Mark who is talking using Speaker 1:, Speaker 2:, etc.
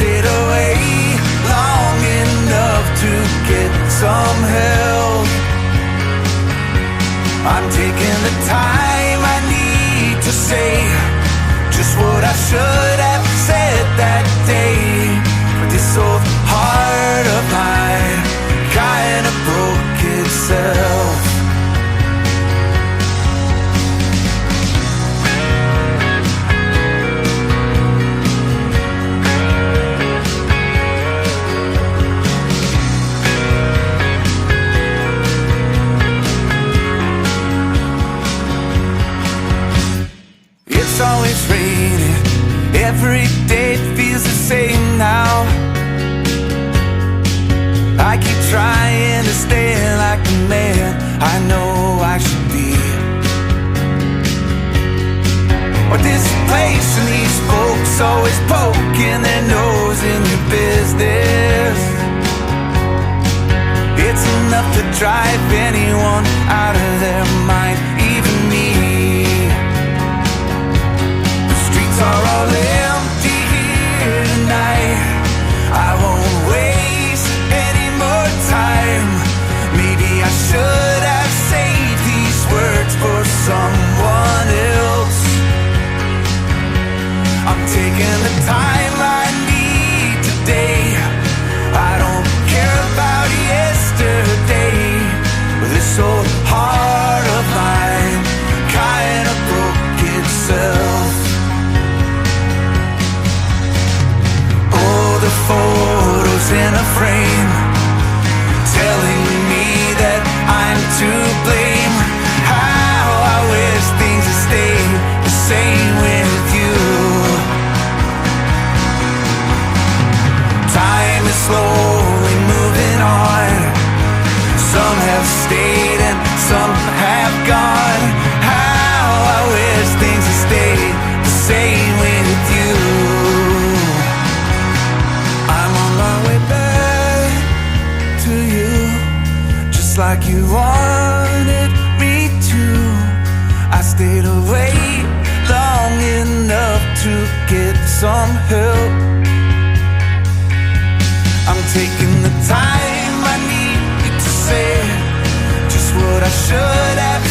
Speaker 1: stayed away long enough to get some help. I'm taking the time I need to say just what I should have said that day. But this old heart of mine kinda broke itself. It's always raining, every day feels the same now. I keep trying to stay like the man I know I should be. But this place and these folks always poking their nose in your business. It's enough to drive anyone out of their mind, even me. Are all empty here tonight. I won't waste any more time. Maybe I should have saved these words for someone else. I'm taking the time I need today. I don't care about yesterday. This old heart of mine kinda broke itself. The photos in a frame telling me that I'm to blame. How I wish things had stayed the same with you. Time is slowly moving on. Some have stayed and some have gone. How I wish things had stayed the same with you. Like you wanted me to. I stayed away long enough to get some help. I'm taking the time I need to say just what I should have